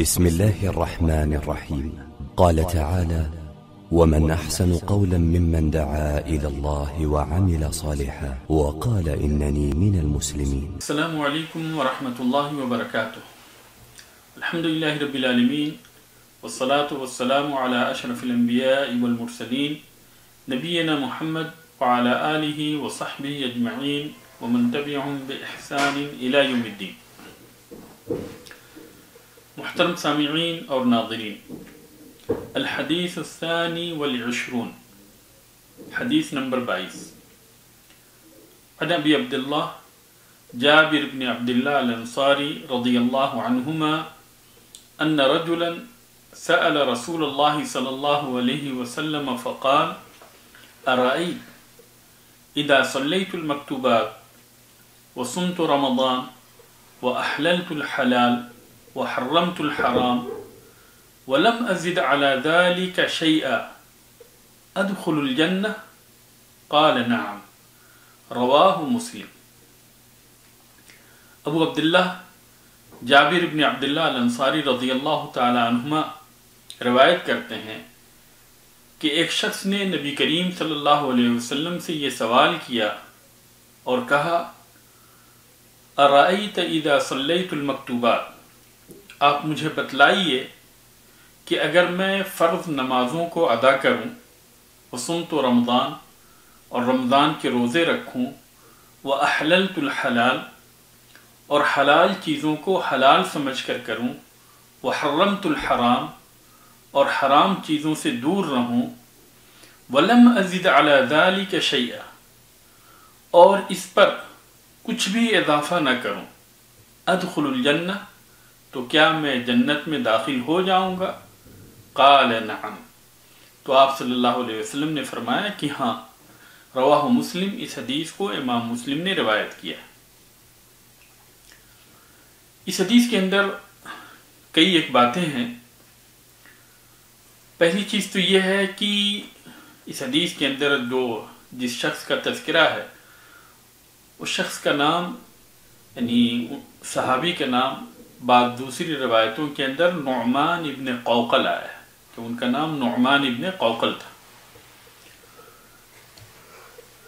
بسم الله الرحمن الرحيم. قال تعالى: ومن أحسن قولا ممن دعا إلى الله وعمل صالحا وقال إنني من المسلمين. السلام عليكم ورحمة الله وبركاته. الحمد لله رب العالمين، والصلاة والسلام على أشرف الأنبياء والمرسلين نبينا محمد وعلى آله وصحبه أجمعين ومن تبعهم بإحسان إلى يوم الدين. محترم سامعین اور ناظرین، الحدیث الثانی والعشرون، حدیث نمبر 22، عن ابی عبداللہ جابر بن عبداللہ الانصاری رضی اللہ عنہما ان رجلا سأل رسول اللہ صلی اللہ علیہ وسلم فقال: ارأيت اذا صلیت المکتوبات وصمت رمضان واحللت الحلال وحرمت الحرام ولم أزد على ذلك شيئا أدخل الجنة؟ قال نعم. رواہ مسلم. ابو عبداللہ جابر بن عبداللہ الانصاری رضی اللہ تعالی عنہما روایت کرتے ہیں کہ ایک شخص نے نبی کریم صلی اللہ علیہ وسلم سے یہ سوال کیا اور کہا: ارأیت اذا صلیت المکتوبات، آپ مجھے بتلائیے کہ اگر میں فرض نمازوں کو ادا کروں، وصمت رمضان، اور رمضان کے روزے رکھوں، وأحللت الحلال، اور حلال چیزوں کو حلال سمجھ کر کروں، وحرمت الحرام، اور حرام چیزوں سے دور رہوں، ولم أزد على ذلك شيئا، اور اس پر کچھ بھی اضافہ نہ کروں، ادخل الجنہ، تو کیا میں جنت میں داخل ہو جاؤں گا؟ قال نعم. تو آپ صلی اللہ علیہ وسلم نے فرمایا کہ ہاں. رواہ مسلم، اس حدیث کو امام مسلم نے روایت کیا. اس حدیث کے اندر کئی ایک باتیں ہیں. پہلی چیز تو یہ ہے کہ اس حدیث کے اندر جس شخص کا تذکرہ ہے، اس شخص کا نام، یعنی صحابی کا نام، بعض دوسری روایتوں کے اندر نعمان ابن قوقل آیا ہے کہ ان کا نام نعمان ابن قوقل تھا.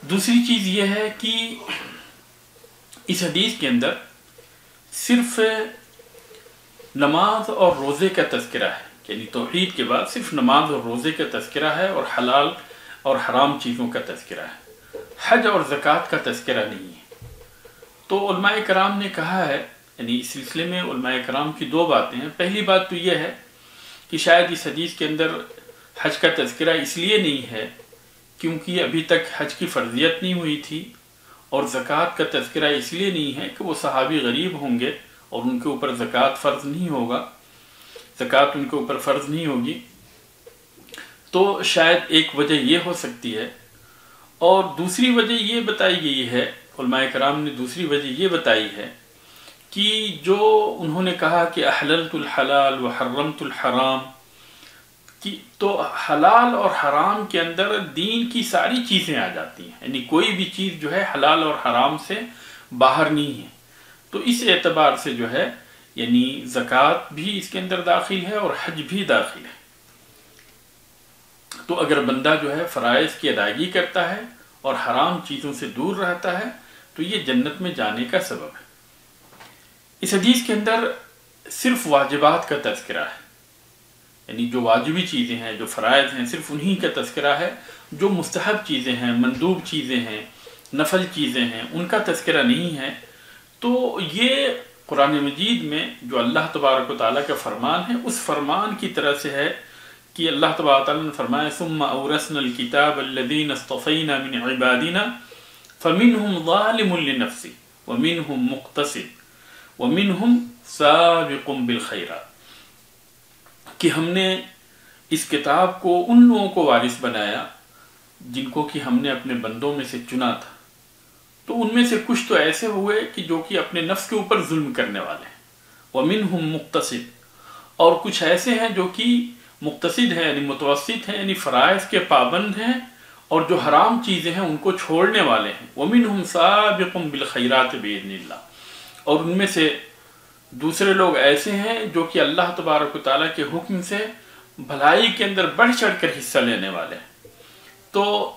دوسری چیز یہ ہے کہ اس حدیث کے اندر صرف نماز اور روزے کا تذکرہ ہے، یعنی توحید کے بعد صرف نماز اور روزے کا تذکرہ ہے اور حلال اور حرام چیزوں کا تذکرہ ہے. حج اور زکوٰۃ کا تذکرہ نہیں ہے. تو علماء کرام نے کہا ہے، یعنی اس سلسلے میں علماء کرام کی دو باتیں ہیں. پہلی بات تو یہ ہے کہ شاید اس حدیث کے اندر حج کا تذکرہ اس لیے نہیں ہے کیونکہ ابھی تک حج کی فرضیت نہیں ہوئی تھی، اور زکوٰۃ کا تذکرہ اس لیے نہیں ہے کہ وہ صحابی غریب ہوں گے اور ان کے اوپر زکوٰۃ فرض نہیں ہوگا، زکوٰۃ ان کے اوپر فرض نہیں ہوگی. تو شاید ایک وجہ یہ ہو سکتی ہے. اور دوسری وجہ یہ بتائی گئی ہے، علماء کرام نے دوسری وجہ یہ بتائی ہے کہ جو انہوں نے کہا کہ احللت الحلال وحرمت الحرام، تو حلال اور حرام کے اندر دین کی ساری چیزیں آ جاتی ہیں، یعنی کوئی بھی چیز جو ہے حلال اور حرام سے باہر نہیں ہے. تو اس اعتبار سے جو ہے یعنی زکوٰۃ بھی اس کے اندر داخل ہے اور حج بھی داخل ہے. تو اگر بندہ جو ہے فرائض کی ادائیگی کرتا ہے اور حرام چیزوں سے دور رہتا ہے تو یہ جنت میں جانے کا سبب ہے. اس حدیث کے اندر صرف واجبات کا تذکرہ ہے، یعنی جو واجبی چیزیں ہیں، جو فرائض ہیں، صرف انہی کا تذکرہ ہے. جو مستحب چیزیں ہیں، مندوب چیزیں ہیں، نفل چیزیں ہیں، ان کا تذکرہ نہیں ہے. تو یہ قرآن مجید میں جو اللہ تبارک و تعالیٰ کا فرمان ہے، اس فرمان کی طرح سے ہے کہ اللہ تبارک و تعالیٰ نے فرمایا: ثم اورثنا الکتاب الذین اصطفینا من عبادنا فمنهم ظالم لنفسه ومنهم مقتصد وَمِنْهُمْ سَابِقٌ بِالْخَيْرَاتِ، کہ ہم نے اس کتاب کو ان لوگوں کو وارث بنایا جن کو کہ ہم نے اپنے بندوں میں سے چنا تھا. تو ان میں سے کچھ تو ایسے ہوئے کہ جو کہ اپنے نفس کے اوپر ظلم کرنے والے ہیں، وَمِنْهُمْ مُقْتَصِد، اور کچھ ایسے ہیں جو کہ مقتصد ہیں، یعنی متوسط ہیں، یعنی فرائض کے پابند ہیں اور جو حرام چیزیں ہیں ان کو چھوڑنے والے ہیں. وَمِنْهُمْ سَابِقٌ بِالْخَيْرَاتِ بِإِذْنِ اللَّهِ، اور ان میں سے دوسرے لوگ ایسے ہیں جو کہ اللہ تبارک و تعالیٰ کے حکم سے بھلائی کے اندر بڑھ چڑھ کر حصہ لینے والے ہیں۔ تو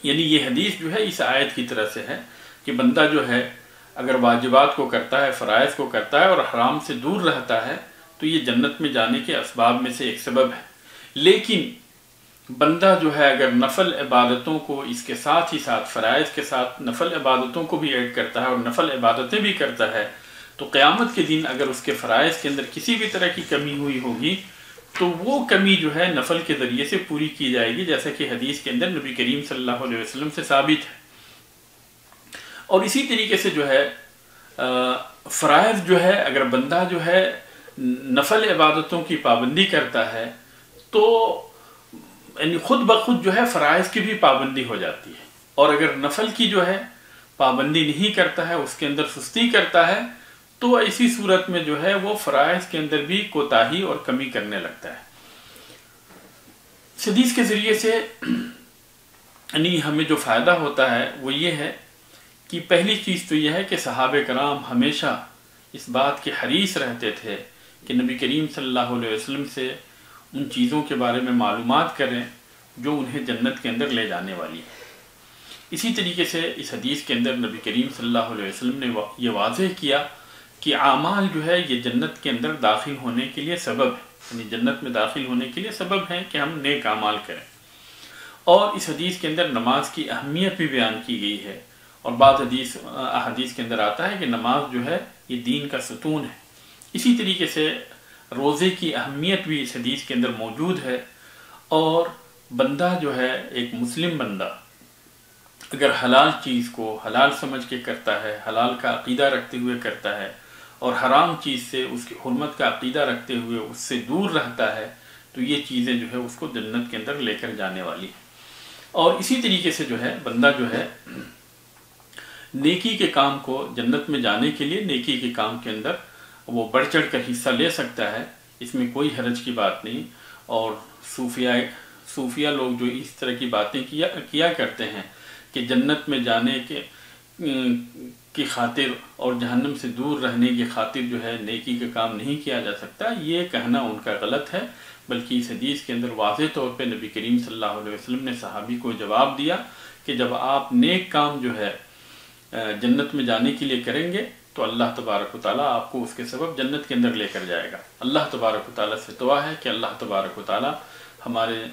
یعنی یہ حدیث جو ہے اس آیت کی طرح سے ہے کہ بندہ جو ہے اگر واجبات کو کرتا ہے، فرائض کو کرتا ہے اور حرام سے دور رہتا ہے تو یہ جنت میں جانے کے اسباب میں سے ایک سبب ہے۔ لیکن بندہ جو ہے اگر نفل عبادتوں کو اس کے ساتھ ہی ساتھ فرائض کے ساتھ نفل عبادتوں کو بھی ایڈ کرتا ہے اور نفل عبادتیں بھی کرتا ہے تو قیامت کے دن اگر اس کے فرائض کے اندر کسی بھی طرح کی کمی ہوئی ہوگی تو وہ کمی جو ہے نفل کے ذریعے سے پوری کی جائے گی، جیسا کہ حدیث کے اندر نبی کریم صلی اللہ علیہ وسلم سے ثابت ہے۔ اور اسی طریقے سے جو ہے فرائض جو ہے اگر بندہ جو ہے نفل عبادتوں کی پابندی کرتا ہے تو یعنی خود بخود جو ہے فرائض کی بھی پابندی ہو جاتی ہے، اور اگر نفل کی جو ہے پابندی نہیں کرتا ہے، اس کے اندر سستی کرتا ہے تو ایسی صورت میں جو ہے وہ فرائض کے اندر بھی کوتاہی اور کمی کرنے لگتا ہے۔ اس حدیث کے ذریعے سے یعنی ہمیں جو فائدہ ہوتا ہے وہ یہ ہے کہ پہلی چیز تو یہ ہے کہ صحابہ کرام ہمیشہ اس بات کے حریص رہتے تھے کہ نبی کریم صلی اللہ علیہ وسلم سے ان چیزوں کے بارے میں معلومات کریں جو انہیں جنت کے اندر لے جانے والی ہے۔ اسی طریقے سے اس حدیث کے اندر نبی کریم صلی اللہ علیہ وسلم نے یہ واضح کیا کہ اعمال جو ہے یہ جنت کے اندر داخل ہونے کے لیے سبب ہے، یعنی جنت میں داخل ہونے کے لیے سبب ہے کہ ہم نیک اعمال کریں۔ اور اس حدیث کے اندر نماز کی اہمیت بھی بیان کی گئی ہے، اور بعض احادیث کے اندر آتا ہے کہ نماز جو ہے یہ دین کا ستون ہے۔ اسی طریقے سے روزے کی اہمیت بھی اس حدیث کے اندر موجود ہے، اور بندہ جو ہے ایک مسلم بندہ اگر حلال چیز کو حلال سمجھ کے کرتا ہے، حلال کا عقیدہ رکھتے ہوئے کرتا ہے، اور حرام چیز سے اس کی حرمت کا عقیدہ رکھتے ہوئے اس سے دور رہتا ہے تو یہ چیزیں جو ہے اس کو جنت کے اندر لے کر جانے والی ہیں۔ اور اسی طریقے سے جو ہے بندہ جو ہے نیکی کے کام کو جنت میں جانے کے لیے نیکی کے کام کے اندر وہ بڑھ چڑھ کر حصہ لے سکتا ہے، اس میں کوئی حرج کی بات نہیں۔ اور صوفیہ لوگ جو اس طرح کی باتیں کیا کرتے ہیں کہ جنت میں جانے کی خاطر اور جہنم سے دور رہنے کی خاطر جو ہے نیکی کا کام نہیں کیا جا سکتا، یہ کہنا ان کا غلط ہے، بلکہ اس حدیث کے اندر واضح طور پہ نبی کریم صلی اللہ علیہ وسلم نے صحابی کو جواب دیا کہ جب آپ نیک کام جو ہے جنت میں جانے کے لیے کریں گے تو اللہ تبارک و تعالیٰ آپ کو اس کے سبب جنت کے اندر لے کر جائے گا۔ اللہ تبارک و تعالیٰ سے دعا ہے کہ اللہ تبارک و تعالیٰ ہمارے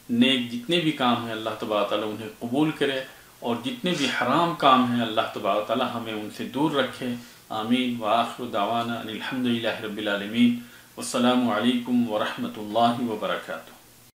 نیک جتنے بھی کام ہیں اللہ تبارک و تعالیٰ انہیں قبول کرے، اور جتنے بھی حرام کام ہیں اللہ تبارک و تعالیٰ ہمیں ان سے دور رکھے۔ آمین۔ وآخر دعوانا ان الحمد للہ رب العالمین، والسلام علیکم ورحمۃ اللہ وبرکاتہ۔